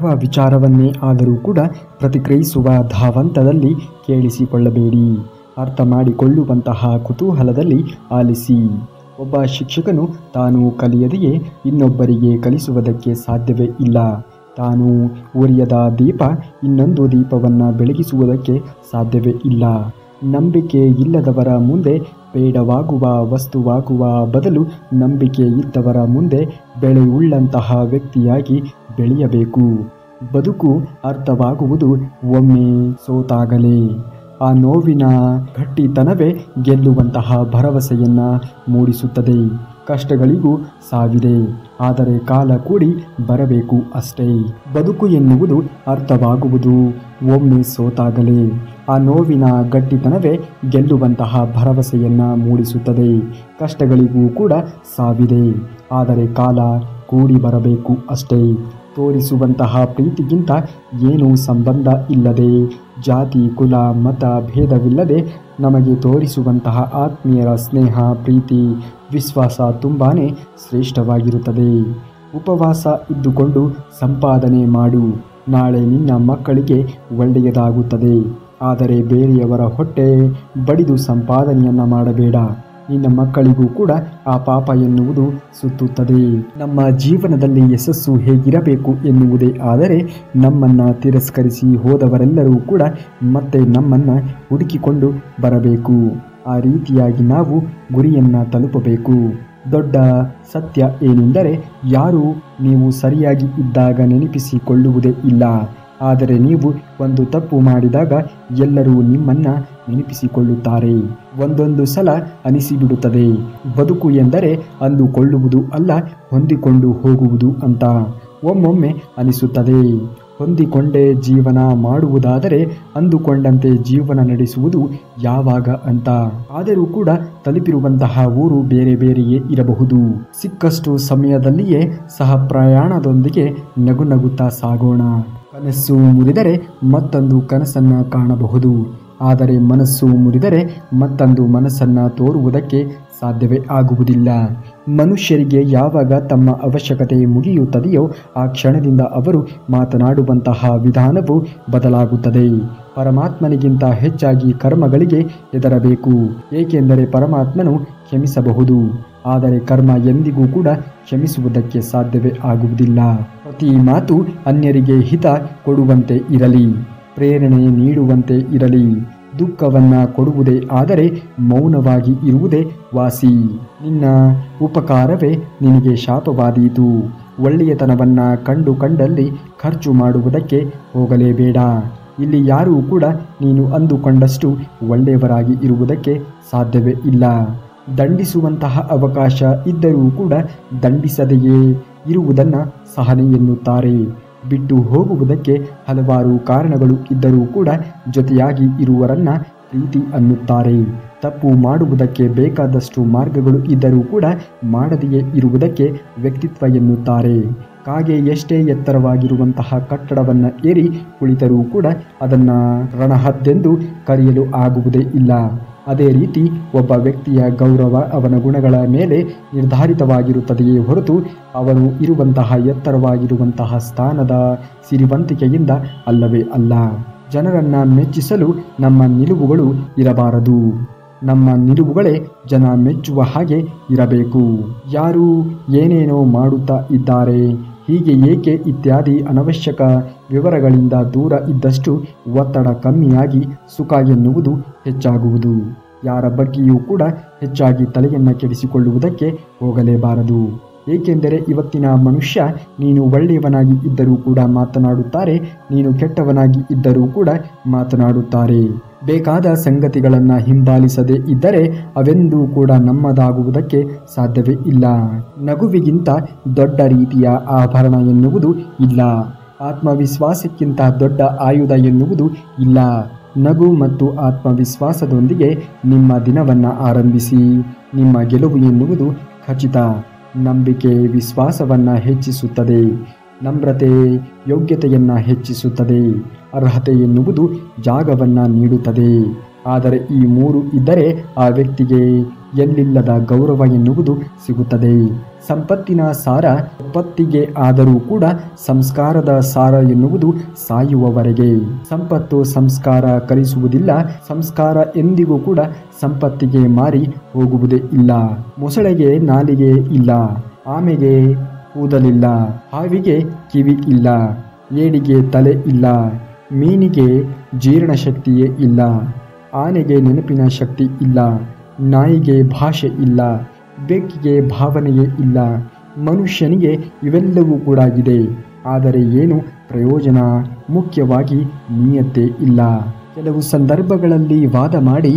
ಯಾವ ವಿಚಾರವನ್ನೇ ಆದರೂ ಕೂಡ ಪ್ರತಿಕ್ರಿಯಿಸುವ ಧಾವಂತದಲ್ಲಿ ಕೇಳಿಸಿಕೊಳ್ಳಬೇಡಿ. ಅರ್ಥ ಮಾಡಿಕೊಳ್ಳುವಂತಹ ಕುತೂಹಲದಲ್ಲಿ ಆಲಿಸಿ. ಒಬ್ಬ ಶಿಕ್ಷಕನು ತಾನು ಕಲಿಯದೆಯೇ ಇನ್ನೊಬ್ಬರಿಗೆ ಕಲಿಸುವುದಕ್ಕೆ ಸಾಧ್ಯವೇ ಇಲ್ಲ. ತಾನು ಉರಿಯದ ದೀಪ ಇನ್ನೊಂದು ದೀಪವನ್ನು ಬೆಳಗಿಸುವುದಕ್ಕೆ ಸಾಧ್ಯವೇ ಇಲ್ಲ. ನಂಬಿಕೆ ಇಲ್ಲದವರ ಮುಂದೆ ಬೇಡವಾಗುವ ವಸ್ತುವಾಗುವ ಬದಲು ನಂಬಿಕೆ ಇದ್ದವರ ಮುಂದೆ ಬೆಳೆಯುಳ್ಳಂತಹ ವ್ಯಕ್ತಿಯಾಗಿ ಬೆಳೆಯಬೇಕು. ಬದುಕು ಅರ್ಥವಾಗುವುದು ಒಮ್ಮೆ ಸೋತಾಗಲೇ. ಆ ನೋವಿನ ಗಟ್ಟಿತನವೇ ಗೆಲ್ಲುವಂತಹ ಭರವಸೆಯನ್ನು ಮೂಡಿಸುತ್ತದೆ. ಕಷ್ಟಗಳಿಗೂ ಸಾವಿದೆ, ಆದರೆ ಕಾಲ ಕೂಡಿ ಬರಬೇಕು ಅಷ್ಟೇ. ಬದುಕು ಎನ್ನುವುದು ಅರ್ಥವಾಗುವುದು ಒಮ್ಮೆ ಸೋತಾಗಲೇ. ಆ ನೋವಿನ ಗಟ್ಟಿತನವೇ ಗೆಲ್ಲುವಂತಹ ಭರವಸೆಯನ್ನು ಮೂಡಿಸುತ್ತದೆ. ಕಷ್ಟಗಳಿಗೂ ಕೂಡ ಸಾವಿದೆ, ಆದರೆ ಕಾಲ ಕೂಡಿ ಬರಬೇಕು ಅಷ್ಟೇ. ತೋರಿಸುವಂತಹ ಪ್ರೀತಿಗಿಂತ ಏನೂ ಸಂಬಂಧ ಇಲ್ಲದೆ, ಜಾತಿ ಕುಲ ಮತ ಭೇದವಿಲ್ಲದೆ ನಮಗೆ ತೋರಿಸುವಂತಹ ಆತ್ಮೀಯರ ಸ್ನೇಹ ಪ್ರೀತಿ ವಿಶ್ವಾಸ ತುಂಬಾ ಶ್ರೇಷ್ಠವಾಗಿರುತ್ತದೆ. ಉಪವಾಸ ಇದ್ದುಕೊಂಡು ಸಂಪಾದನೆ ಮಾಡು, ನಾಳೆ ನಿನ್ನ ಮಕ್ಕಳಿಗೆ ಒಳ್ಳೆಯದಾಗುತ್ತದೆ. ಆದರೆ ಬೇರೆಯವರ ಹೊಟ್ಟೆ ಬಡಿದು ಸಂಪಾದನೆಯನ್ನು ಮಾಡಬೇಡ. ನಿನ್ನ ಮಕ್ಕಳಿಗೂ ಕೂಡ ಆ ಪಾಪ ಎನ್ನುವುದು ಸುತ್ತುತ್ತದೆ. ನಮ್ಮ ಜೀವನದಲ್ಲಿ ಯಶಸ್ಸು ಹೇಗಿರಬೇಕು ಎನ್ನುವುದೇ ಆದರೆ ನಮ್ಮನ್ನು ತಿರಸ್ಕರಿಸಿ ಹೋದವರೆಲ್ಲರೂ ಕೂಡ ಮತ್ತೆ ನಮ್ಮನ್ನು ಹುಡುಕಿಕೊಂಡು ಬರಬೇಕು. ಆ ರೀತಿಯಾಗಿ ನಾವು ಗುರಿಯನ್ನು ತಲುಪಬೇಕು. ದೊಡ್ಡ ಸತ್ಯ ಏನೆಂದರೆ, ಯಾರೂ ನೀವು ಸರಿಯಾಗಿ ಇದ್ದಾಗ ನೆನಪಿಸಿಕೊಳ್ಳುವುದೇ ಇಲ್ಲ. ಆದರೆ ನೀವು ಒಂದು ತಪ್ಪು ಮಾಡಿದಾಗ ಎಲ್ಲರೂ ನಿಮ್ಮನ್ನು ನೆನಪಿಸಿಕೊಳ್ಳುತ್ತಾರೆ. ಒಂದೊಂದು ಸಲ ಅನಿಸಿಬಿಡುತ್ತದೆ, ಬದುಕು ಎಂದರೆ ಅಂದುಕೊಳ್ಳುವುದು ಅಲ್ಲ, ಹೊಂದಿಕೊಂಡು ಹೋಗುವುದು ಅಂತ. ಒಮ್ಮೊಮ್ಮೆ ಅನಿಸುತ್ತದೆ, ಹೊಂದಿಕೊಂಡೇ ಜೀವನ ಮಾಡುವುದಾದರೆ ಅಂದುಕೊಂಡಂತೆ ಜೀವನ ನಡೆಸುವುದು ಯಾವಾಗ ಅಂತ. ಆದರೂ ಕೂಡ ತಲುಪಿರುವಂತಹ ಊರು ಬೇರೆ ಬೇರೆಯೇ ಇರಬಹುದು. ಸಿಕ್ಕಷ್ಟು ಸಮಯದಲ್ಲಿಯೇ ಸಹ ಪ್ರಯಾಣದೊಂದಿಗೆ ನಗು ನಗುತ್ತಾ ಸಾಗೋಣ. ಕನಸು ಮುರಿದರೆ ಮತ್ತೊಂದು ಕನಸನ್ನು ಕಾಣಬಹುದು, ಆದರೆ ಮನಸ್ಸು ಮುರಿದರೆ ಮತ್ತೊಂದು ಮನಸ್ಸನ್ನು ತೋರುವುದಕ್ಕೆ ಸಾಧ್ಯವೇ ಆಗುವುದಿಲ್ಲ. ಮನುಷ್ಯರಿಗೆ ಯಾವಾಗ ತಮ್ಮ ಅವಶ್ಯಕತೆ ಮುಗಿಯುತ್ತದೆಯೋ ಆ ಕ್ಷಣದಿಂದ ಅವರು ಮಾತನಾಡುವಂತಹ ವಿಧಾನವು ಬದಲಾಗುತ್ತದೆ. ಪರಮಾತ್ಮನಿಗಿಂತ ಹೆಚ್ಚಾಗಿ ಕರ್ಮಗಳಿಗೆ ಹೆದರಬೇಕು. ಏಕೆಂದರೆ ಪರಮಾತ್ಮನು ಕ್ಷಮಿಸಬಹುದು, ಆದರೆ ಕರ್ಮ ಎಂದಿಗೂ ಕೂಡ ಕ್ಷಮಿಸುವುದಕ್ಕೆ ಸಾಧ್ಯವೇ ಆಗುವುದಿಲ್ಲ. ಪ್ರತಿ ಮಾತು ಅನ್ಯರಿಗೆ ಹಿತ ಕೊಡುವಂತೆ ಇರಲಿ, ಪ್ರೇರಣೆ ನೀಡುವಂತೆ ಇರಲಿ. ದುಃಖವನ್ನು ಕೊಡುವುದೇ ಆದರೆ ಮೌನವಾಗಿ ಇರುವುದೇ ವಾಸಿ. ನಿನ್ನ ಉಪಕಾರವೇ ನಿನಗೆ ಶಾಪವಾದೀತು. ಒಳ್ಳೆಯತನವನ್ನು ಕಂಡಲ್ಲಿ ಖರ್ಚು ಮಾಡುವುದಕ್ಕೆ ಹೋಗಲೇಬೇಡ. ಇಲ್ಲಿ ಯಾರೂ ಕೂಡ ನೀನು ಅಂದುಕೊಂಡಷ್ಟು ಒಳ್ಳೆಯವರಾಗಿ ಇರುವುದಕ್ಕೆ ಸಾಧ್ಯವೇ ಇಲ್ಲ. ದಂಡಿಸುವಂತಹ ಅವಕಾಶ ಇದ್ದರೂ ಕೂಡ ದಂಡಿಸದೆಯೇ ಇರುವುದನ್ನು ಸಹನೆ ಎನ್ನುತ್ತಾರೆ. ಬಿಟ್ಟು ಹೋಗುವುದಕ್ಕೆ ಹಲವಾರು ಕಾರಣಗಳು ಇದ್ದರೂ ಕೂಡ ಜೊತೆಯಾಗಿ ಇರುವರನ್ನ ಪ್ರೀತಿ ಅನ್ನುತ್ತಾರೆ. ತಪ್ಪು ಮಾಡುವುದಕ್ಕೆ ಬೇಕಾದಷ್ಟು ಮಾರ್ಗಗಳು ಇದ್ದರೂ ಕೂಡ ಮಾಡದೆಯೇ ಇರುವುದಕ್ಕೆ ವ್ಯಕ್ತಿತ್ವ ಎನ್ನುತ್ತಾರೆ. ಕಾಗೆ ಎಷ್ಟೇ ಎತ್ತರವಾಗಿರುವಂತಹ ಕಟ್ಟಡವನ್ನು ಏರಿ ಕುಳಿತರೂ ಕೂಡ ಅದನ್ನು ರಣಹದ್ದೆಂದು ಕರೆಯಲು ಆಗುವುದೇ ಇಲ್ಲ. ಅದೇ ರೀತಿ ಒಬ್ಬ ವ್ಯಕ್ತಿಯ ಗೌರವ ಅವನ ಗುಣಗಳ ಮೇಲೆ ನಿರ್ಧಾರಿತವಾಗಿರುತ್ತದೆಯೇ ಹೊರತು ಅವನು ಇರುವಂತಹ ಎತ್ತರವಾಗಿರುವಂತಹ ಸ್ಥಾನದ ಸಿರಿವಂತಿಕೆಯಿಂದ ಅಲ್ಲವೇ ಅಲ್ಲ. ಜನರನ್ನು ಮೆಚ್ಚಿಸಲು ನಮ್ಮ ನಿಲುವುಗಳು ಇರಬಾರದು, ನಮ್ಮ ನಿಲುವುಗಳೇ ಜನ ಮೆಚ್ಚುವ ಹಾಗೆ ಇರಬೇಕು. ಯಾರು ಏನೇನೋ ಮಾಡುತ್ತಾ ಇದ್ದಾರೆ, ಹೀಗೆ ಏಕೆ ಇತ್ಯಾದಿ ಅನವಶ್ಯಕ ವಿವರಗಳಿಂದ ದೂರ ಇದ್ದಷ್ಟು ಒತ್ತಡ ಕಮ್ಮಿಯಾಗಿ ಸುಖ ಎನ್ನುವುದು ಹೆಚ್ಚಾಗುವುದು. ಯಾರ ಬಗ್ಗೆಯೂ ಕೂಡ ಹೆಚ್ಚಾಗಿ ತಲೆಯನ್ನು ಕೆಡಿಸಿಕೊಳ್ಳುವುದಕ್ಕೆ ಹೋಗಲೇಬಾರದು. ಏಕೆಂದರೆ ಇವತ್ತಿನ ಮನುಷ್ಯ ನೀನು ಒಳ್ಳೆಯವನಾಗಿ ಇದ್ದರೂ ಕೂಡ ಮಾತನಾಡುತ್ತಾರೆ, ನೀನು ಕೆಟ್ಟವನಾಗಿ ಇದ್ದರೂ ಕೂಡ ಮಾತನಾಡುತ್ತಾರೆ. ಬೇಕಾದ ಸಂಗತಿಗಳನ್ನು ಹಿಂಬಾಲಿಸದೇ ಇದ್ದರೆ ಅವೆಂದೂ ಕೂಡ ನಮ್ಮದಾಗುವುದಕ್ಕೆ ಸಾಧ್ಯವೇ ಇಲ್ಲ. ನಗುವಿಗಿಂತ ದೊಡ್ಡ ರೀತಿಯ ಆಭರಣ ಎನ್ನುವುದು ಇಲ್ಲ. ಆತ್ಮವಿಶ್ವಾಸಕ್ಕಿಂತ ದೊಡ್ಡ ಆಯುಧ ಎನ್ನುವುದು ಇಲ್ಲ. ನಗು ಮತ್ತು ಆತ್ಮವಿಶ್ವಾಸದೊಂದಿಗೆ ನಿಮ್ಮ ದಿನವನ್ನು ಆರಂಭಿಸಿ. ನಿಮ್ಮ ಗೆಲುವು ಎನ್ನುವುದು ಖಚಿತ. ನಂಬಿಕೆ ವಿಶ್ವಾಸವನ್ನು ಹೆಚ್ಚಿಸುತ್ತದೆ. ನಮ್ರತೆ ಯೋಗ್ಯತೆಯನ್ನು ಹೆಚ್ಚಿಸುತ್ತದೆ. ಅರ್ಹತೆ ಎನ್ನುವುದು ಜಾಗವನ್ನು ನೀಡುತ್ತದೆ. ಆದರೆ ಈ ಮೂರು ಇದ್ದರೆ ಆ ವ್ಯಕ್ತಿಗೆ ಎಲ್ಲಿಲ್ಲದ ಗೌರವ ಎನ್ನುವುದು ಸಿಗುತ್ತದೆ. ಸಂಪತ್ತಿನ ಸಾರ ಸಂಪತ್ತಿಗೆ ಆದರೂ ಕೂಡ ಸಂಸ್ಕಾರದ ಸಾರ ಎನ್ನುವುದು ಸಾಯುವವರೆಗೆ. ಸಂಪತ್ತು ಸಂಸ್ಕಾರ ಕಲಿಸುವುದಿಲ್ಲ. ಸಂಸ್ಕಾರ ಎಂದಿಗೂ ಕೂಡ ಸಂಪತ್ತಿಗೆ ಮಾರಿ ಹೋಗುವುದೇ ಇಲ್ಲ. ಮೊಸಳೆಗೆ ನಾಲಿಗೆ ಇಲ್ಲ, ಆಮೆಗೆ ಕೂದಲಿಲ್ಲ, ಹಾವಿಗೆ ಕಿವಿ ಇಲ್ಲ, ಏಡಿಗೆ ತಲೆ ಇಲ್ಲ, ಮೀನಿಗೆ ಜೀರ್ಣಶಕ್ತಿಯೇ ಇಲ್ಲ, ಆನೆಗೆ ನೆನಪಿನ ಶಕ್ತಿ ಇಲ್ಲ, ನಾಯಿಗೆ ಭಾಷೆ ಇಲ್ಲ, ಬೆಕ್ಕಿಗೆ ಭಾವನೆಯೇ ಇಲ್ಲ. ಮನುಷ್ಯನಿಗೆ ಇವೆಲ್ಲವೂ ಕೂಡ ಇದೆ, ಆದರೆ ಏನು ಪ್ರಯೋಜನ? ಮುಖ್ಯವಾಗಿ ನಿಯತ್ತೇ ಇಲ್ಲ. ಕೆಲವು ಸಂದರ್ಭಗಳಲ್ಲಿ ವಾದ ಮಾಡಿ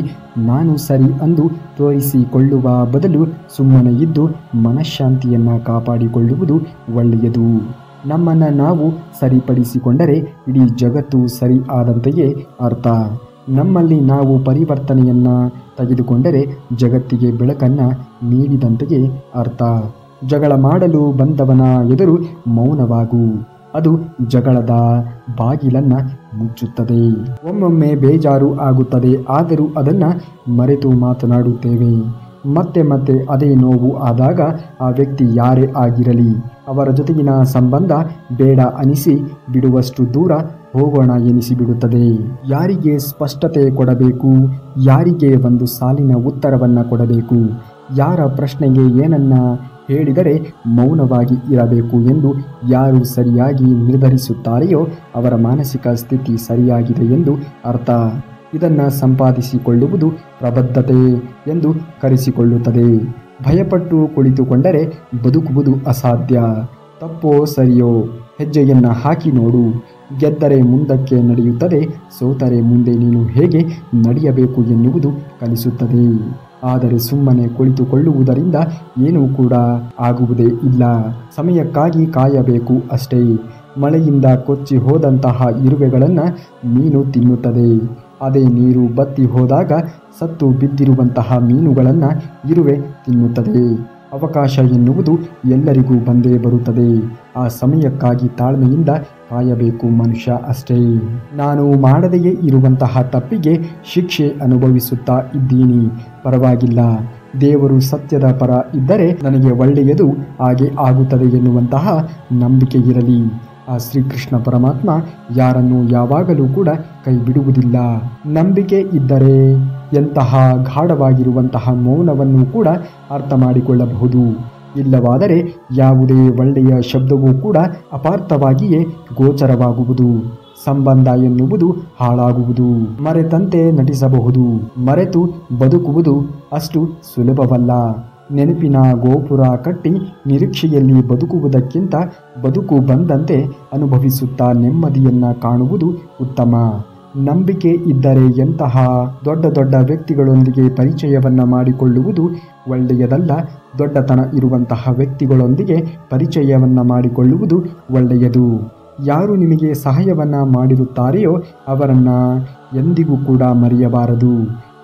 ನಾನು ಸರಿ ಅಂದು ತೋರಿಸಿಕೊಳ್ಳುವ ಬದಲು ಸುಮ್ಮನೆ ಇದ್ದು ಮನಃಶಾಂತಿಯನ್ನು ಕಾಪಾಡಿಕೊಳ್ಳುವುದು ಒಳ್ಳೆಯದು. ನಮ್ಮನ್ನು ನಾವು ಸರಿಪಡಿಸಿಕೊಂಡರೆ ಇಡೀ ಜಗತ್ತು ಸರಿ ಆದಂತೆಯೇ ಅರ್ಥ. ನಮ್ಮಲ್ಲಿ ನಾವು ಪರಿವರ್ತನೆಯನ್ನು ತೆಗೆದುಕೊಂಡರೆ ಜಗತ್ತಿಗೆ ಬೆಳಕನ್ನು ನೀಡಿದಂತೆಯೇ ಅರ್ಥ. ಜಗಳ ಮಾಡಲು ಬಂದವನ ಎದುರು ಮೌನವಾಗು, ಅದು ಜಗಳದ ಬಾಗಿಲನ್ನು ಮುಚ್ಚುತ್ತದೆ. ಒಮ್ಮೊಮ್ಮೆ ಬೇಜಾರು ಆಗುತ್ತದೆ, ಆದರೂ ಅದನ್ನು ಮರೆತು ಮಾತನಾಡುತ್ತೇವೆ. ಮತ್ತೆ ಮತ್ತೆ ಅದೇ ನೋವು ಆದಾಗ ಆ ವ್ಯಕ್ತಿ ಯಾರೇ ಆಗಿರಲಿ ಅವರ ಜೊತೆಗಿನ ಸಂಬಂಧ ಬೇಡ ಅನಿಸಿ ಬಿಡುವಷ್ಟು ದೂರ ಹೋಗೋಣ ಎನಿಸಿಬಿಡುತ್ತದೆ. ಯಾರಿಗೆ ಸ್ಪಷ್ಟತೆ ಕೊಡಬೇಕು, ಯಾರಿಗೆ ಒಂದು ಸಾಲಿನ ಉತ್ತರವನ್ನು ಕೊಡಬೇಕು, ಯಾರ ಪ್ರಶ್ನೆಗೆ ಏನನ್ನ ಹೇಳಿದರೆ ಮೌನವಾಗಿ ಇರಬೇಕು ಎಂದು ಯಾರು ಸರಿಯಾಗಿ ನಿರ್ಧರಿಸುತ್ತಾರೆಯೋ ಅವರ ಮಾನಸಿಕ ಸ್ಥಿತಿ ಸರಿಯಾಗಿದೆ ಎಂದು ಅರ್ಥ. ಇದನ್ನು ಸಂಪಾದಿಸಿಕೊಳ್ಳುವುದು ಪ್ರಬದ್ಧತೆ ಎಂದು ಕರೆಸಿಕೊಳ್ಳುತ್ತದೆ. ಭಯಪಟ್ಟು ಕುಳಿತುಕೊಂಡರೆ ಬದುಕುವುದು ಅಸಾಧ್ಯ. ತಪ್ಪೋ ಸರಿಯೋ ಹೆಜ್ಜೆಯನ್ನು ಹಾಕಿ ನೋಡು. ಗೆದ್ದರೆ ಮುಂದಕ್ಕೆ ನಡೆಯುತ್ತದೆ, ಸೋತರೆ ಮುಂದೆ ನೀನು ಹೇಗೆ ನಡೆಯಬೇಕು ಎನ್ನುವುದು ಕಲಿಸುತ್ತದೆ. ಆದರೆ ಸುಮ್ಮನೆ ಕುಳಿತುಕೊಳ್ಳುವುದರಿಂದ ಏನೂ ಕೂಡ ಆಗುವುದೇ ಇಲ್ಲ. ಸಮಯಕ್ಕಾಗಿ ಕಾಯಬೇಕು ಅಷ್ಟೇ. ಮಳೆಯಿಂದ ಕೊಚ್ಚಿ ಹೋದಂತಹ ಇರುವೆಗಳನ್ನು ಮೀನು ತಿನ್ನುತ್ತದೆ. ಅದೇ ನೀರು ಬತ್ತಿ ಹೋದಾಗ ಸತ್ತು ಬಿದ್ದಿರುವಂತಹ ಮೀನುಗಳನ್ನು ಇರುವೆ ತಿನ್ನುತ್ತದೆ. ಅವಕಾಶ ಎನ್ನುವುದು ಎಲ್ಲರಿಗೂ ಬಂದೇ ಬರುತ್ತದೆ. ಆ ಸಮಯಕ್ಕಾಗಿ ತಾಳ್ಮೆಯಿಂದ ಕಾಯಬೇಕು ಮನುಷ್ಯ ಅಷ್ಟೇ. ನಾನು ಮಾಡದೆಯೇ ಇರುವಂತಹ ತಪ್ಪಿಗೆ ಶಿಕ್ಷೆ ಅನುಭವಿಸುತ್ತಾ ಇದ್ದೀನಿ, ಪರವಾಗಿಲ್ಲ, ದೇವರು ಸತ್ಯದ ಪರ ಇದ್ದರೆ ನನಗೆ ಒಳ್ಳೆಯದು ಹಾಗೆ ಆಗುತ್ತದೆ ಎನ್ನುವಂತಹ ನಂಬಿಕೆ ಇರಲಿ. ಆ ಶ್ರೀಕೃಷ್ಣ ಪರಮಾತ್ಮ ಯಾರನ್ನು ಯಾವಾಗಲೂ ಕೂಡ ಕೈ ಬಿಡುವುದಿಲ್ಲ. ನಂಬಿಕೆ ಇದ್ದರೆ ಎಂತಹ ಗಾಢವಾಗಿರುವಂತಹ ಮೌನವನ್ನು ಕೂಡ ಅರ್ಥ ಮಾಡಿಕೊಳ್ಳಬಹುದು. ಇಲ್ಲವಾದರೆ ಯಾವುದೇ ಒಳ್ಳೆಯ ಶಬ್ದವೂ ಕೂಡ ಅಪಾರ್ಥವಾಗಿಯೇ ಗೋಚರವಾಗುವುದು. ಸಂಬಂಧ ಎನ್ನುವುದು ಹಾಳಾಗುವುದು. ಮರೆತಂತೆ ನಟಿಸಬಹುದು, ಮರೆತು ಬದುಕುವುದು ಅಷ್ಟು ಸುಲಭವಲ್ಲ. ನೆನಪಿನ ಗೋಪುರ ಕಟ್ಟಿ ನಿರೀಕ್ಷೆಯಲ್ಲಿ ಬದುಕುವುದಕ್ಕಿಂತ ಬದುಕು ಬಂದಂತೆ ಅನುಭವಿಸುತ್ತಾ ನೆಮ್ಮದಿಯನ್ನು ಕಾಣುವುದು ಉತ್ತಮ. ನಂಬಿಕೆ ಇದ್ದರೆ ಎಂತಹ ದೊಡ್ಡ ದೊಡ್ಡ ವ್ಯಕ್ತಿಗಳೊಂದಿಗೆ ಪರಿಚಯವನ್ನು ಮಾಡಿಕೊಳ್ಳುವುದು ಒಳ್ಳೆಯದಲ್ಲ. ದೊಡ್ಡತನ ಇರುವಂತಹ ವ್ಯಕ್ತಿಗಳೊಂದಿಗೆ ಪರಿಚಯವನ್ನು ಮಾಡಿಕೊಳ್ಳುವುದು ಒಳ್ಳೆಯದು. ಯಾರು ನಿಮಗೆ ಸಹಾಯವನ್ನು ಮಾಡಿರುತ್ತಾರೆಯೋ ಅವರನ್ನು ಎಂದಿಗೂ ಕೂಡ ಮರೆಯಬಾರದು.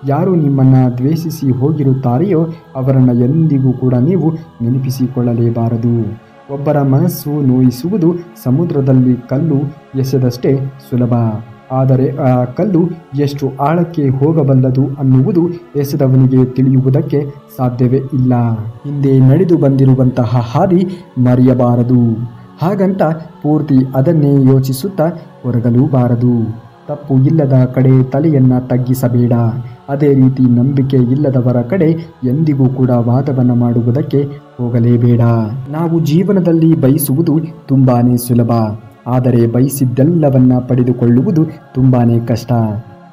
ಯಾರು ನಿಮ್ಮನ್ನು ದ್ವೇಷಿಸಿ ಹೋಗಿರುತ್ತಾರೆಯೋ ಅವರನ್ನು ಎಂದಿಗೂ ಕೂಡ ನೀವು ನೆನಪಿಸಿಕೊಳ್ಳಲೇಬಾರದು. ಒಬ್ಬರ ಮನಸ್ಸು ನೋಯಿಸುವುದು ಸಮುದ್ರದಲ್ಲಿ ಕಲ್ಲು ಎಸೆದಷ್ಟೇ ಸುಲಭ. ಆದರೆ ಆ ಕಲ್ಲು ಎಷ್ಟು ಆಳಕ್ಕೆ ಹೋಗಬಲ್ಲದು ಅನ್ನುವುದು ಎಸೆದವನಿಗೆ ತಿಳಿಯುವುದಕ್ಕೆ ಸಾಧ್ಯವೇ ಇಲ್ಲ. ಹಿಂದೆ ನಡೆದು ಬಂದಿರುವಂತಹ ಹಾದಿ ಮರೆಯಬಾರದು. ಹಾಗಂತ ಪೂರ್ತಿ ಅದನ್ನೇ ಯೋಚಿಸುತ್ತಾ ಹೊರಗಲೂಬಾರದು. ತಪ್ಪು ಇಲ್ಲದ ಕಡೆ ತಲೆಯನ್ನು ತಗ್ಗಿಸಬೇಡ. ಅದೇ ರೀತಿ ನಂಬಿಕೆ ಇಲ್ಲದವರ ಕಡೆ ಎಂದಿಗೂ ಕೂಡ ವಾದವನ್ನು ಮಾಡುವುದಕ್ಕೆ ಹೋಗಲೇಬೇಡ. ನಾವು ಜೀವನದಲ್ಲಿ ಬಯಸುವುದು ತುಂಬಾನೇ ಸುಲಭ, ಆದರೆ ಬಯಸಿದ್ದೆಲ್ಲವನ್ನ ಪಡೆದುಕೊಳ್ಳುವುದು ತುಂಬಾನೇ ಕಷ್ಟ.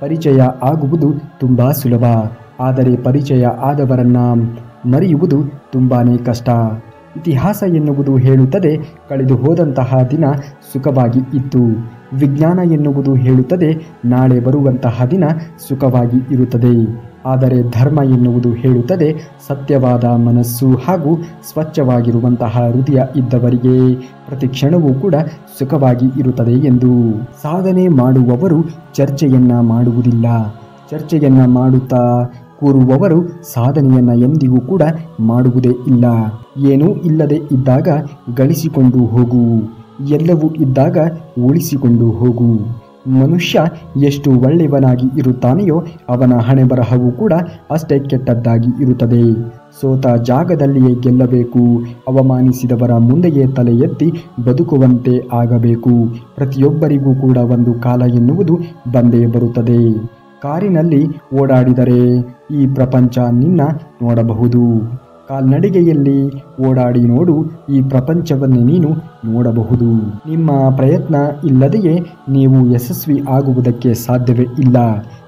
ಪರಿಚಯ ಆಗುವುದು ತುಂಬ ಸುಲಭ, ಆದರೆ ಪರಿಚಯ ಆದವರನ್ನ ಮರೆಯುವುದು ತುಂಬಾನೇ ಕಷ್ಟ. ಇತಿಹಾಸ ಎನ್ನುವುದು ಹೇಳುತ್ತದೆ ಕಳೆದು ಹೋದಂತಹ ದಿನ ಸುಖವಾಗಿ ಇತ್ತು. ವಿಜ್ಞಾನ ಎನ್ನುವುದು ಹೇಳುತ್ತದೆ ನಾಳೆ ಬರುವಂತಹ ದಿನ ಸುಖವಾಗಿ ಇರುತ್ತದೆ. ಆದರೆ ಧರ್ಮ ಎನ್ನುವುದು ಹೇಳುತ್ತದೆ ಸತ್ಯವಾದ ಮನಸ್ಸು ಹಾಗೂ ಸ್ವಚ್ಛವಾಗಿರುವಂತಹ ಹೃದಯ ಇದ್ದವರಿಗೆ ಪ್ರತಿ ಕ್ಷಣವೂ ಕೂಡ ಸುಖವಾಗಿ ಇರುತ್ತದೆ ಎಂದು. ಸಾಧನೆ ಮಾಡುವವರು ಚರ್ಚೆಯನ್ನ ಮಾಡುವುದಿಲ್ಲ. ಚರ್ಚೆಯನ್ನ ಮಾಡುತ್ತಾ ಕೂರುವವರು ಸಾಧನೆಯನ್ನು ಎಂದಿಗೂ ಕೂಡ ಮಾಡುವುದೇ ಇಲ್ಲ. ಏನೂ ಇಲ್ಲದೆ ಇದ್ದಾಗ ಗಳಿಸಿಕೊಂಡು ಹೋಗು, ಎಲ್ಲವೂ ಇದ್ದಾಗ ಉಳಿಸಿಕೊಂಡು ಹೋಗು. ಮನುಷ್ಯ ಎಷ್ಟು ಒಳ್ಳೆಯವನಾಗಿ ಇರುತ್ತಾನೆಯೋ ಅವನ ಹಣೆಬರಹವೂ ಕೂಡ ಅಷ್ಟೇ ಕೆಟ್ಟದ್ದಾಗಿ ಇರುತ್ತದೆ. ಸೋತ ಜಾಗದಲ್ಲಿಯೇ ಗೆಲ್ಲಬೇಕು. ಅವಮಾನಿಸಿದವರ ಮುಂದೆಯೇ ತಲೆ ಎತ್ತಿ ಬದುಕುವಂತೆ ಆಗಬೇಕು. ಪ್ರತಿಯೊಬ್ಬರಿಗೂ ಕೂಡ ಒಂದು ಕಾಲ ಎನ್ನುವುದು ಬಂದೇ ಬರುತ್ತದೆ. ಕಾರಿನಲ್ಲಿ ಓಡಾಡಿದರೆ ಈ ಪ್ರಪಂಚ ನಿನ್ನ ನೋಡಬಹುದು. ಕಾಲ್ನಡಿಗೆಯಲ್ಲಿ ಓಡಾಡಿ ನೋಡು, ಈ ಪ್ರಪಂಚವನ್ನೇ ನೀನು ನೋಡಬಹುದು. ನಿಮ್ಮ ಪ್ರಯತ್ನ ಇಲ್ಲದೆಯೇ ನೀವು ಯಶಸ್ವಿ ಆಗುವುದಕ್ಕೆ ಸಾಧ್ಯವೇ ಇಲ್ಲ.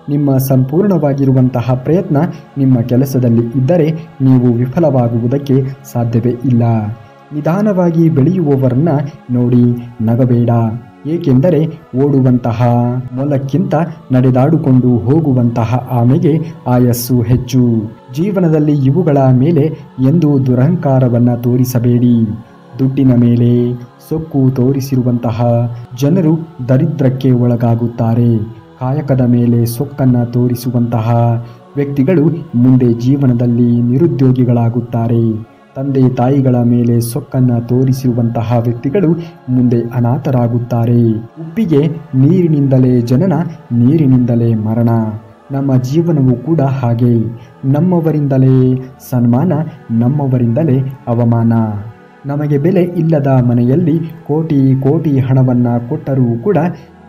ನಿಮ್ಮ ಸಂಪೂರ್ಣವಾಗಿರುವಂತಹ ಪ್ರಯತ್ನ ನಿಮ್ಮ ಕೆಲಸದಲ್ಲಿ ಇದ್ದರೆ ನೀವು ವಿಫಲವಾಗುವುದಕ್ಕೆ ಸಾಧ್ಯವೇ ಇಲ್ಲ. ನಿಧಾನವಾಗಿ ಬೆಳೆಯುವವರನ್ನ ನೋಡಿ ನಗಬೇಡ. ಏಕೆಂದರೆ ಓಡುವಂತಹ ಮೊಲಕ್ಕಿಂತ ನಡೆದಾಡಿಕೊಂಡು ಹೋಗುವಂತಹ ಆಮೆಗೆ ಆಯಸ್ಸು ಹೆಚ್ಚು. ಜೀವನದಲ್ಲಿ ಇವುಗಳ ಮೇಲೆ ಎಂದೂ ದುರಹಂಕಾರವನ್ನು ತೋರಿಸಬೇಡಿ. ದುಡ್ಡಿನ ಮೇಲೆ ಸೊಕ್ಕು ತೋರಿಸಿರುವಂತಹ ಜನರು ದರಿದ್ರಕ್ಕೆ ಒಳಗಾಗುತ್ತಾರೆ. ಕಾಯಕದ ಮೇಲೆ ಸೊಕ್ಕನ್ನು ತೋರಿಸುವಂತಹ ವ್ಯಕ್ತಿಗಳು ಮುಂದೆ ಜೀವನದಲ್ಲಿ ನಿರುದ್ಯೋಗಿಗಳಾಗುತ್ತಾರೆ. ತಂದೆ ತಾಯಿಗಳ ಮೇಲೆ ಸೊಕ್ಕನ್ನು ತೋರಿಸಿರುವಂತಹ ವ್ಯಕ್ತಿಗಳು ಮುಂದೆ ಅನಾಥರಾಗುತ್ತಾರೆ. ಉಪ್ಪಿಗೆ ನೀರಿನಿಂದಲೇ ಜನನ, ನೀರಿನಿಂದಲೇ ಮರಣ. ನಮ್ಮ ಜೀವನವೂ ಕೂಡ ಹಾಗೆ. ನಮ್ಮವರಿಂದಲೇ ಸನ್ಮಾನ, ನಮ್ಮವರಿಂದಲೇ ಅವಮಾನ. ನಮಗೆ ಬೆಲೆ ಇಲ್ಲದ ಮನೆಯಲ್ಲಿ ಕೋಟಿ ಕೋಟಿ ಹಣವನ್ನು ಕೊಟ್ಟರೂ ಕೂಡ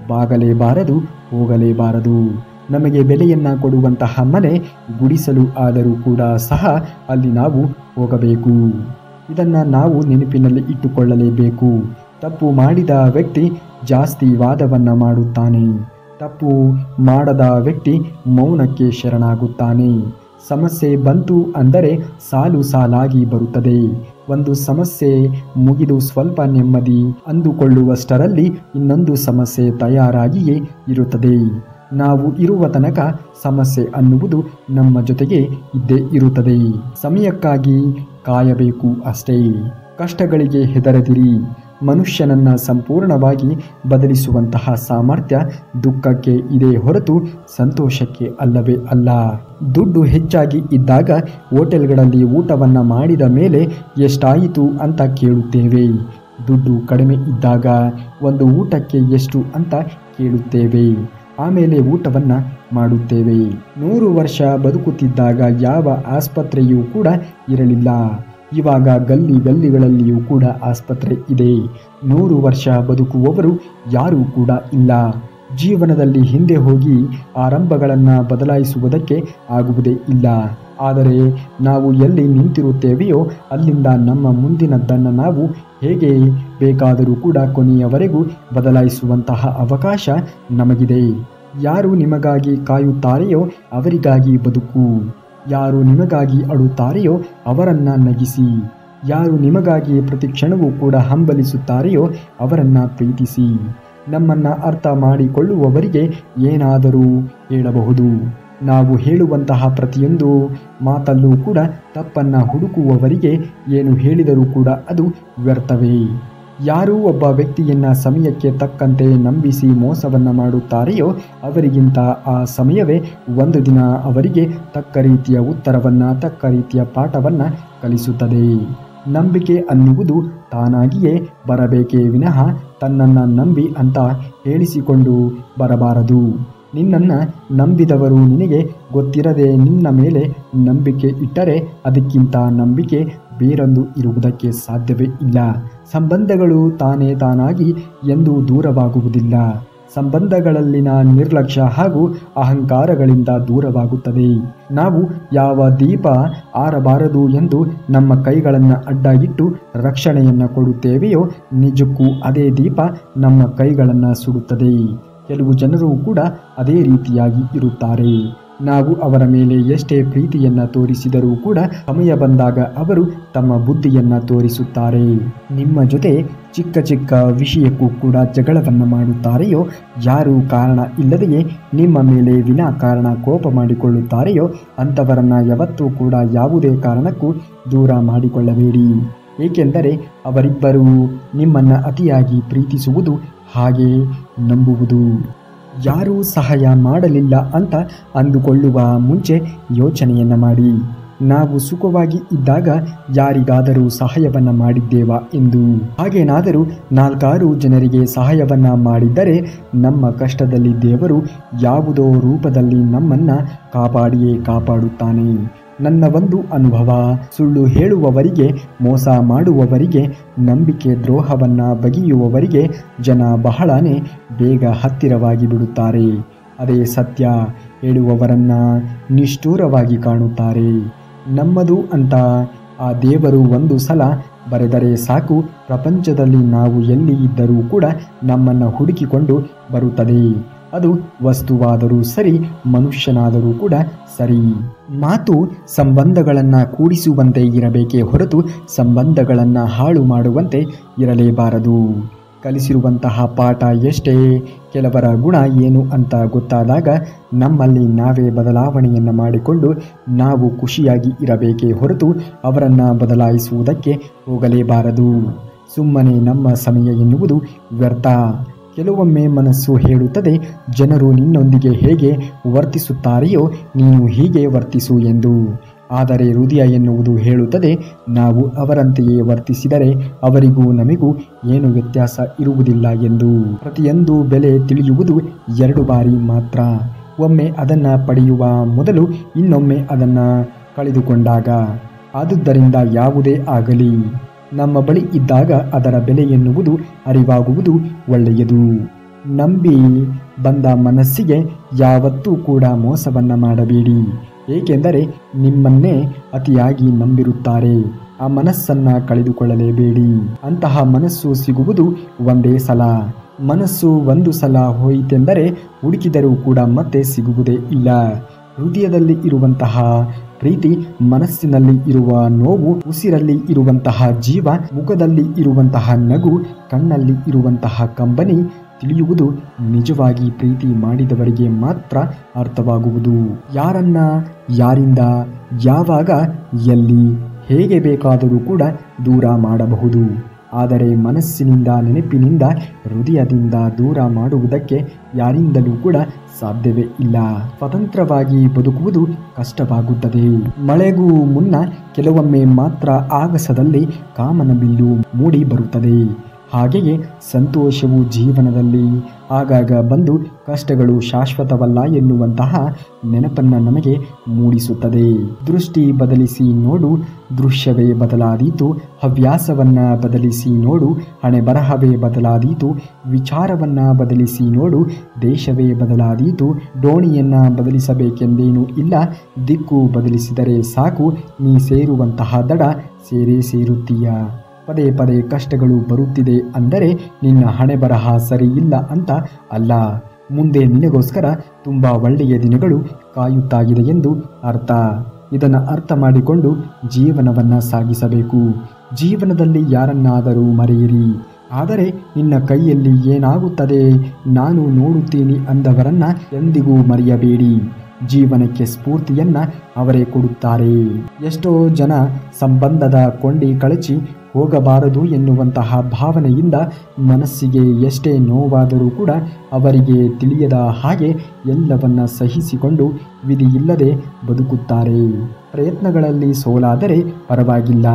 ಬಾಗಲೇಬಾರದು, ಹೋಗಲೇಬಾರದು. ನಮಗೆ ಬೆಲೆಯನ್ನು ಕೊಡುವಂತಹ ಮನೆ ಗುಡಿಸಲು ಆದರೂ ಕೂಡ ಸಹ ಅಲ್ಲಿ ನಾವು ಹೋಗಬೇಕು. ಇದನ್ನು ನಾವು ನೆನಪಿನಲ್ಲಿ ಇಟ್ಟುಕೊಳ್ಳಲೇಬೇಕು. ತಪ್ಪು ಮಾಡಿದ ವ್ಯಕ್ತಿ ಜಾಸ್ತಿ ವಾದವನ್ನು ಮಾಡುತ್ತಾನೆ. ತಪ್ಪು ಮಾಡದ ವ್ಯಕ್ತಿ ಮೌನಕ್ಕೆ ಶರಣಾಗುತ್ತಾನೆ. ಸಮಸ್ಯೆ ಬಂತು ಅಂದರೆ ಸಾಲು ಸಾಲಾಗಿ ಬರುತ್ತದೆ. ಒಂದು ಸಮಸ್ಯೆ ಮುಗಿದು ಸ್ವಲ್ಪ ನೆಮ್ಮದಿ ಅಂದುಕೊಳ್ಳುವಷ್ಟರಲ್ಲಿ ಇನ್ನೊಂದು ಸಮಸ್ಯೆ ತಯಾರಾಗಿಯೇ ಇರುತ್ತದೆ. ನಾವು ಇರುವ ತನಕ ಸಮಸ್ಯೆ ಅನ್ನುವುದು ನಮ್ಮ ಜೊತೆಗೆ ಇದ್ದೇ ಇರುತ್ತದೆ. ಸಮಯಕ್ಕಾಗಿ ಕಾಯಬೇಕು ಅಷ್ಟೇ. ಕಷ್ಟಗಳಿಗೆ ಹೆದರದಿರಿ. ಮನುಷ್ಯನನ್ನ ಸಂಪೂರ್ಣವಾಗಿ ಬದಲಿಸುವಂತಹ ಸಾಮರ್ಥ್ಯ ದುಃಖಕ್ಕೆ ಇದೆ ಹೊರತು ಸಂತೋಷಕ್ಕೆ ಅಲ್ಲವೇ ಅಲ್ಲ. ದುಡ್ಡು ಹೆಚ್ಚಾಗಿ ಇದ್ದಾಗ ಹೋಟೆಲ್ಗಳಲ್ಲಿ ಊಟವನ್ನು ಮಾಡಿದ ಮೇಲೆ ಎಷ್ಟಾಯಿತು ಅಂತ ಕೇಳುತ್ತೇವೆ. ದುಡ್ಡು ಕಡಿಮೆ ಇದ್ದಾಗ ಒಂದು ಊಟಕ್ಕೆ ಎಷ್ಟು ಅಂತ ಕೇಳುತ್ತೇವೆ. ಆಮೇಲೆ ಊಟವನ್ನು ಮಾಡುತ್ತೇವೆ. 100 ವರ್ಷ ಬದುಕುತ್ತಿದ್ದಾಗ ಯಾವ ಆಸ್ಪತ್ರೆಯೂ ಕೂಡ ಇರಲಿಲ್ಲ. ಇವಾಗ ಗಲ್ಲಿಗಳಲ್ಲಿಯೂ ಕೂಡ ಆಸ್ಪತ್ರೆ ಇದೆ. 100 ವರ್ಷ ಬದುಕುವವರು ಯಾರೂ ಕೂಡ ಇಲ್ಲ. ಜೀವನದಲ್ಲಿ ಹಿಂದೆ ಹೋಗಿ ಆರಂಭಗಳನ್ನು ಬದಲಾಯಿಸುವುದಕ್ಕೆ ಆಗುವುದೇ ಇಲ್ಲ. ಆದರೆ ನಾವು ಎಲ್ಲಿ ನಿಂತಿರುತ್ತೇವೆಯೋ ಅಲ್ಲಿಂದ ನಮ್ಮ ಮುಂದಿನದ್ದನ್ನು ನಾವು ಹೇಗೆ ಬೇಕಾದರೂ ಕೂಡ ಕೊನೆಯವರೆಗೂ ಬದಲಾಯಿಸುವಂತಹ ಅವಕಾಶ ನಮಗಿದೆ. ಯಾರು ನಿಮಗಾಗಿ ಕಾಯುತ್ತಾರೆಯೋ ಅವರಿಗಾಗಿ ಬದುಕು. ಯಾರು ನಿಮಗಾಗಿ ಅಳುತ್ತಾರೆಯೋ ಅವರನ್ನು ನಗಿಸಿ. ಯಾರು ನಿಮಗಾಗಿ ಪ್ರತಿ ಕ್ಷಣವೂ ಕೂಡ ಹಂಬಲಿಸುತ್ತಾರೆಯೋ ಅವರನ್ನು ಪ್ರೀತಿಸಿ. ನಮ್ಮನ್ನು ಅರ್ಥ ಮಾಡಿಕೊಳ್ಳುವವರಿಗೆ ಏನಾದರೂ ಹೇಳಬಹುದು. ನಾವು ಹೇಳುವಂತಹ ಪ್ರತಿಯೊಂದು ಮಾತಲ್ಲೂ ಕೂಡ ತಪ್ಪನ್ನು ಹುಡುಕುವವರಿಗೆ ಏನು ಹೇಳಿದರೂ ಕೂಡ ಅದು ವ್ಯರ್ಥವೇ. ಯಾರೂ ಒಬ್ಬ ವ್ಯಕ್ತಿಯನ್ನು ಸಮಯಕ್ಕೆ ತಕ್ಕಂತೆ ನಂಬಿಸಿ ಮೋಸವನ್ನು ಮಾಡುತ್ತಾರೆಯೋ ಅವರಿಗಿಂತ ಆ ಸಮಯವೇ ಒಂದು ದಿನ ಅವರಿಗೆ ತಕ್ಕ ರೀತಿಯ ಉತ್ತರವನ್ನು, ತಕ್ಕ ರೀತಿಯ ಪಾಠವನ್ನು ಕಲಿಸುತ್ತದೆ. ನಂಬಿಕೆ ಅನ್ನುವುದು ತಾನಾಗಿಯೇ ಬರಬೇಕೇ ವಿನಃ ತನ್ನನ್ನು ನಂಬಿ ಅಂತ ಹೇಳಿಸಿಕೊಂಡು ಬರಬಾರದು. ನಿನ್ನನ್ನು ನಂಬಿದವರು ನಿನಗೆ ಗೊತ್ತಿರದೆ ನಿನ್ನ ಮೇಲೆ ನಂಬಿಕೆ ಇಟ್ಟರೆ ಅದಕ್ಕಿಂತ ನಂಬಿಕೆ ಬೇರೊಂದು ಇರುವುದಕ್ಕೆ ಸಾಧ್ಯವೇ ಇಲ್ಲ. ಸಂಬಂಧಗಳು ತಾನಾಗಿ ಎಂದೂ ದೂರವಾಗುವುದಿಲ್ಲ. ಸಂಬಂಧಗಳಲ್ಲಿನ ನಿರ್ಲಕ್ಷ್ಯ ಹಾಗೂ ಅಹಂಕಾರಗಳಿಂದ ದೂರವಾಗುತ್ತದೆ. ನಾವು ಯಾವ ದೀಪ ಆರಬಾರದು ಎಂದು ನಮ್ಮ ಕೈಗಳನ್ನು ಅಡ್ಡ ಇಟ್ಟು ರಕ್ಷಣೆಯನ್ನು ಕೊಡುತ್ತೇವೆಯೋ ನಿಜಕ್ಕೂ ಅದೇ ದೀಪ ನಮ್ಮ ಕೈಗಳನ್ನು ಸುಡುತ್ತದೆ. ಕೆಲವು ಜನರು ಕೂಡ ಅದೇ ರೀತಿಯಾಗಿ ಇರುತ್ತಾರೆ. ನಾವು ಅವರ ಮೇಲೆ ಎಷ್ಟೇ ಪ್ರೀತಿಯನ್ನು ತೋರಿಸಿದರೂ ಕೂಡ ಸಮಯ ಬಂದಾಗ ಅವರು ತಮ್ಮ ಬುದ್ಧಿಯನ್ನು ತೋರಿಸುತ್ತಾರೆ. ನಿಮ್ಮ ಜೊತೆ ಚಿಕ್ಕ ಚಿಕ್ಕ ವಿಷಯಕ್ಕೂ ಕೂಡ ಜಗಳವನ್ನು ಮಾಡುತ್ತಾರೆಯೋ, ಯಾರು ಕಾರಣ ಇಲ್ಲದೆಯೇ ನಿಮ್ಮ ಮೇಲೆ ವಿನಾಕಾರಣ ಕೋಪ ಮಾಡಿಕೊಳ್ಳುತ್ತಾರೆಯೋ ಅಂಥವರನ್ನು ಯಾವತ್ತೂ ಕೂಡ ಯಾವುದೇ ಕಾರಣಕ್ಕೂ ದೂರ ಮಾಡಿಕೊಳ್ಳಬೇಡಿ. ಏಕೆಂದರೆ ಅವರಿಬ್ಬರೂ ನಿಮ್ಮನ್ನು ಅತಿಯಾಗಿ ಪ್ರೀತಿಸುವುದು, ಹಾಗೆ ನಂಬುವುದು. ಯಾರೂ ಸಹಾಯ ಮಾಡಲಿಲ್ಲ ಅಂತ ಅಂದುಕೊಳ್ಳುವ ಮುಂಚೆ ಯೋಚನೆಯನ್ನು ಮಾಡಿ. ನಾವು ಸುಖವಾಗಿ ಇದ್ದಾಗ ಯಾರಿಗಾದರೂ ಸಹಾಯವನ್ನ ಮಾಡಿದ್ದೇವಾ ಎಂದು. ಹಾಗೇನಾದರೂ 4 ಜನರಿಗೆ ಸಹಾಯವನ್ನ ಮಾಡಿದ್ದರೆ ನಮ್ಮ ಕಷ್ಟದಲ್ಲಿ ದೇವರು ಯಾವುದೋ ರೂಪದಲ್ಲಿ ನಮ್ಮನ್ನ ಕಾಪಾಡಿಯೇ ಕಾಪಾಡುತ್ತಾನೆ. ನನ್ನ ಒಂದು ಅನುಭವ, ಸುಳ್ಳು ಹೇಳುವವರಿಗೆ, ಮೋಸ ಮಾಡುವವರಿಗೆ, ನಂಬಿಕೆ ದ್ರೋಹವನ್ನ ಬಗೆಯುವವರಿಗೆ ಜನ ಬಹಳನೇ ಬೇಗ ಹತ್ತಿರವಾಗಿ ಬಿಡುತ್ತಾರೆ. ಅದೇ ಸತ್ಯ ಹೇಳುವವರನ್ನ ನಿಷ್ಠೂರವಾಗಿ ಕಾಣುತ್ತಾರೆ. ನಮ್ಮದು ಅಂತ ಆ ದೇವರು ಒಂದು ಸಲ ಬರೆದರೆ ಸಾಕು, ಪ್ರಪಂಚದಲ್ಲಿ ನಾವು ಎಲ್ಲಿ ಇದ್ದರೂ ಕೂಡ ನಮ್ಮನ್ನು ಹುಡುಕಿಕೊಂಡು ಬರುತ್ತದೆ. ಅದು ವಸ್ತುವಾದರೂ ಸರಿ, ಮನುಷ್ಯನಾದರೂ ಕೂಡ ಸರಿ. ಮಾತು ಸಂಬಂಧಗಳನ್ನು ಕೂಡಿಸುವಂತೆ ಇರಬೇಕೇ ಹೊರತು ಸಂಬಂಧಗಳನ್ನು ಹಾಳು ಮಾಡುವಂತೆ ಇರಲೇಬಾರದು. ಕಲಿಸಿರುವಂತಹ ಪಾಠ ಎಷ್ಟೇ, ಕೆಲವರ ಗುಣ ಏನು ಅಂತ ಗೊತ್ತಾದಾಗ ನಮ್ಮಲ್ಲಿ ನಾವೇ ಬದಲಾವಣೆಯನ್ನು ಮಾಡಿಕೊಂಡು ನಾವು ಖುಷಿಯಾಗಿ ಇರಬೇಕೇ ಹೊರತು ಅವರನ್ನು ಬದಲಾಯಿಸುವುದಕ್ಕೆ ಹೋಗಲೇಬಾರದು. ಸುಮ್ಮನೆ ನಮ್ಮ ಸಮಯ ಎನ್ನುವುದು ವ್ಯರ್ಥ. ಕೆಲವೊಮ್ಮೆ ಮನಸ್ಸು ಹೇಳುತ್ತದೆ, ಜನರು ನಿನ್ನೊಂದಿಗೆ ಹೇಗೆ ವರ್ತಿಸುತ್ತಾರೆಯೋ ನೀನು ಹೀಗೆ ವರ್ತಿಸು ಎಂದು. ಆದರೆ ಹೃದಯ ಎನ್ನುವುದು ಹೇಳುತ್ತದೆ, ನಾವು ಅವರಂತೆಯೇ ವರ್ತಿಸಿದರೆ ಅವರಿಗೂ ನಮಗೂ ಏನು ವ್ಯತ್ಯಾಸ ಇರುವುದಿಲ್ಲ ಎಂದು. ಪ್ರತಿಯೊಂದು ಬೆಲೆ ತಿಳಿಯುವುದು 2 ಬಾರಿ ಮಾತ್ರ. ಒಮ್ಮೆ ಅದನ್ನು ಪಡೆಯುವ ಮೊದಲು, ಇನ್ನೊಮ್ಮೆ ಅದನ್ನು ಕಳೆದುಕೊಂಡಾಗ. ಆದುದರಿಂದ ಯಾವುದೇ ಆಗಲಿ ನಮ್ಮ ಬಳಿ ಇದ್ದಾಗ ಅದರ ಬೆಲೆ ಎನ್ನುವುದು ಅರಿವಾಗುವುದು ಒಳ್ಳೆಯದು. ನಂಬಿ ಬಂದ ಮನಸ್ಸಿಗೆ ಯಾವತ್ತೂ ಕೂಡ ಮೋಸವನ್ನ ಮಾಡಬೇಡಿ. ಏಕೆಂದರೆ ನಿಮ್ಮನ್ನೇ ಅತಿಯಾಗಿ ನಂಬಿರುತ್ತಾರೆ. ಆ ಮನಸ್ಸನ್ನು ಕಳೆದುಕೊಳ್ಳಲೇಬೇಡಿ. ಅಂತಹ ಮನಸ್ಸು ಸಿಗುವುದು ಒಂದೇ ಸಲ. ಮನಸ್ಸು ಒಂದು ಸಲ ಹೋಯಿತೆಂದರೆ ಹುಡುಕಿದರೂ ಕೂಡ ಮತ್ತೆ ಸಿಗುವುದೇ ಇಲ್ಲ. ಹೃದಯದಲ್ಲಿ ಇರುವಂತಹ ಪ್ರೀತಿ, ಮನಸ್ಸಿನಲ್ಲಿ ಇರುವ ನೋವು, ಉಸಿರಲ್ಲಿ ಇರುವಂತಹ ಜೀವ, ಮುಖದಲ್ಲಿ ಇರುವಂತಹ ನಗು, ಕಣ್ಣಲ್ಲಿ ಇರುವಂತಹ ಕಂಬನಿ ತಿಳಿಯುವುದು ನಿಜವಾಗಿ ಪ್ರೀತಿ ಮಾಡಿದವರಿಗೆ ಮಾತ್ರ ಅರ್ಥವಾಗುವುದು. ಯಾರನ್ನ, ಯಾರಿಂದ, ಯಾವಾಗ, ಎಲ್ಲಿ, ಹೇಗೆ ಬೇಕಾದರೂ ಕೂಡ ದೂರ ಮಾಡಬಹುದು. ಆದರೆ ಮನಸ್ಸಿನಿಂದ, ನೆನಪಿನಿಂದ, ಹೃದಯದಿಂದ ದೂರ ಮಾಡುವುದಕ್ಕೆ ಯಾರಿಂದಲೂ ಕೂಡ ಸಾಧ್ಯವೇ ಇಲ್ಲ. ಸ್ವತಂತ್ರವಾಗಿ ಬದುಕುವುದು ಕಷ್ಟವಾಗುತ್ತದೆ. ಮಳೆಗೂ ಮುನ್ನ ಕೆಲವೊಮ್ಮೆ ಮಾತ್ರ ಆಗಸದಲ್ಲಿ ಕಾಮನ ಬಿಲ್ಲು ಮೂಡಿ ಬರುತ್ತದೆ. ಹಾಗೆಯೇ ಸಂತೋಷವು ಜೀವನದಲ್ಲಿ ಆಗಾಗ ಬಂದು ಕಷ್ಟಗಳು ಶಾಶ್ವತವಲ್ಲ ಎನ್ನುವಂತಹ ನೆನಪನ್ನು ನಮಗೆ ಮೂಡಿಸುತ್ತದೆ. ದೃಷ್ಟಿ ಬದಲಿಸಿ ನೋಡು, ದೃಶ್ಯವೇ ಬದಲಾದೀತು. ಹವ್ಯಾಸವನ್ನು ಬದಲಿಸಿ ನೋಡು, ಹಣೆ ಬರಹವೇ ಬದಲಾದೀತು. ವಿಚಾರವನ್ನು ಬದಲಿಸಿ ನೋಡು, ದೇಶವೇ ಬದಲಾದೀತು. ದೋಣಿಯನ್ನು ಬದಲಿಸಬೇಕೆಂದೇನೂ ಇಲ್ಲ, ದಿಕ್ಕು ಬದಲಿಸಿದರೆ ಸಾಕು, ನೀ ಸೇರುವಂತಹ ದಡ ಸೇರೇ ಸೇರುತ್ತೀಯ. ಪದೇ ಪದೇ ಕಷ್ಟಗಳು ಬರುತ್ತಿದೆ ಅಂದರೆ ನಿನ್ನ ಹಣೆ ಬರಹ ಸರಿ ಇಲ್ಲ ಅಂತ ಅಲ್ಲ. ಮುಂದೆ ನಿನಗೋಸ್ಕರ ತುಂಬ ಒಳ್ಳೆಯ ದಿನಗಳು ಕಾಯುತ್ತಾಗಿದೆ ಎಂದು ಅರ್ಥ. ಇದನ್ನು ಅರ್ಥ ಮಾಡಿಕೊಂಡು ಜೀವನವನ್ನು ಸಾಗಿಸಬೇಕು. ಜೀವನದಲ್ಲಿ ಯಾರನ್ನಾದರೂ ಮರೆಯಿರಿ, ಆದರೆ ನಿನ್ನ ಕೈಯಲ್ಲಿ ಏನಾಗುತ್ತದೆ ನಾನು ನೋಡುತ್ತೀನಿ ಅಂದವರನ್ನ ಎಂದಿಗೂ ಮರೆಯಬೇಡಿ. ಜೀವನಕ್ಕೆ ಸ್ಫೂರ್ತಿಯನ್ನ ಅವರೇ ಕೊಡುತ್ತಾರೆ. ಎಷ್ಟೋ ಜನ ಸಂಬಂಧದ ಕೊಂಡಿ ಕಳಚಿ ಹೋಗಬಾರದು ಎನ್ನುವಂತಹ ಭಾವನೆಯಿಂದ ಮನಸ್ಸಿಗೆ ಎಷ್ಟೇ ನೋವಾದರೂ ಕೂಡ ಅವರಿಗೆ ತಿಳಿಯದ ಹಾಗೆ ಎಲ್ಲವನ್ನ ಸಹಿಸಿಕೊಂಡು ವಿಧಿಯಿಲ್ಲದೆ ಬದುಕುತ್ತಾರೆ. ಪ್ರಯತ್ನಗಳಲ್ಲಿ ಸೋಲಾದರೆ ಪರವಾಗಿಲ್ಲ,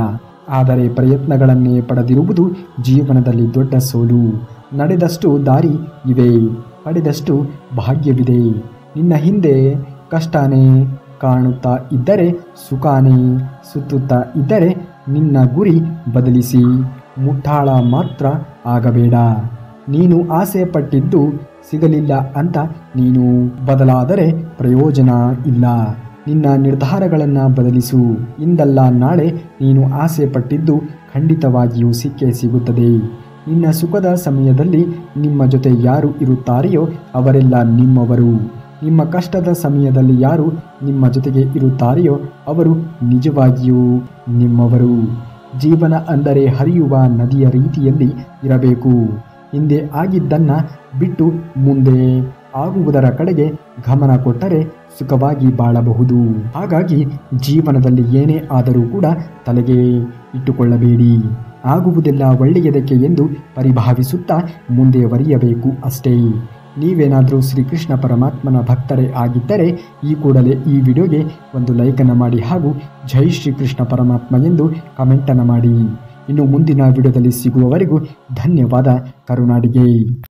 ಆದರೆ ಪ್ರಯತ್ನಗಳನ್ನೇ ಪಡೆದಿರುವುದು ಜೀವನದಲ್ಲಿ ದೊಡ್ಡ ಸೋಲು. ನಡೆದಷ್ಟು ದಾರಿ ಇವೆ, ಪಡೆದಷ್ಟು ಭಾಗ್ಯವಿದೆ. ನಿನ್ನ ಹಿಂದೆ ಕಷ್ಟನೇ ಕಾಣುತ್ತಾ ಇದ್ದರೆ, ಸುಖಾನೇ ಸುತ್ತುತ್ತಾ ಇದ್ದರೆ ನಿನ್ನ ಗುರಿ ಬದಲಿಸಿ. ಮುಠಾಳ ಮಾತ್ರ ಆಗಬೇಡ. ನೀನು ಆಸೆ ಪಟ್ಟಿದ್ದು ಸಿಗಲಿಲ್ಲ ಅಂತ ನೀನು ಬದಲಾದರೆ ಪ್ರಯೋಜನ ಇಲ್ಲ. ನಿನ್ನ ನಿರ್ಧಾರಗಳನ್ನು ಬದಲಿಸು. ಇಂದಲ್ಲ ನಾಳೆ ನೀನು ಆಸೆ ಪಟ್ಟಿದ್ದು ಖಂಡಿತವಾಗಿಯೂ ಸಿಕ್ಕೇ ಸಿಗುತ್ತದೆ. ನಿನ್ನ ಸುಖದ ಸಮಯದಲ್ಲಿ ನಿಮ್ಮ ಜೊತೆ ಯಾರು ಇರುತ್ತಾರೆಯೋ ಅವರೆಲ್ಲ ನಿಮ್ಮವರು. ನಿಮ್ಮ ಕಷ್ಟದ ಸಮಯದಲ್ಲಿ ಯಾರು ನಿಮ್ಮ ಜೊತೆಗೆ ಇರುತ್ತಾರೆಯೋ ಅವರು ನಿಜವಾಗಿಯೂ ನಿಮ್ಮವರು. ಜೀವನ ಅಂದರೆ ಹರಿಯುವ ನದಿಯ ರೀತಿಯಲ್ಲಿ ಇರಬೇಕು. ಹಿಂದೆ ಆಗಿದ್ದನ್ನು ಬಿಟ್ಟು ಮುಂದೆ ಆಗುವುದರ ಕಡೆಗೆ ಗಮನ ಕೊಟ್ಟರೆ ಸುಖವಾಗಿ ಬಾಳಬಹುದು. ಹಾಗಾಗಿ ಜೀವನದಲ್ಲಿ ಏನೇ ಆದರೂ ಕೂಡ ತಲೆಗೆ ಇಟ್ಟುಕೊಳ್ಳಬೇಡಿ. ಆಗುವುದೆಲ್ಲ ಒಳ್ಳೆಯದಕ್ಕೆ ಎಂದು ಪರಿಭಾವಿಸುತ್ತಾ ಮುಂದೆ ಬರೆಯಬೇಕು ಅಷ್ಟೇ. ನೀವೇನಾದರೂ ಶ್ರೀಕೃಷ್ಣ ಪರಮಾತ್ಮನ ಭಕ್ತರೇ ಆಗಿದ್ದರೆ ಈ ಕೂಡಲೇ ಈ ವಿಡಿಯೋಗೆ ಒಂದು ಲೈಕನ್ನು ಮಾಡಿ ಹಾಗೂ ಜೈ ಶ್ರೀಕೃಷ್ಣ ಪರಮಾತ್ಮ ಎಂದು ಕಮೆಂಟನ್ನು ಮಾಡಿ. ಇನ್ನು ಮುಂದಿನ ವಿಡಿಯೋದಲ್ಲಿ ಸಿಗುವವರೆಗೂ ಧನ್ಯವಾದ. ಕರುನಾಡಿಗೆ.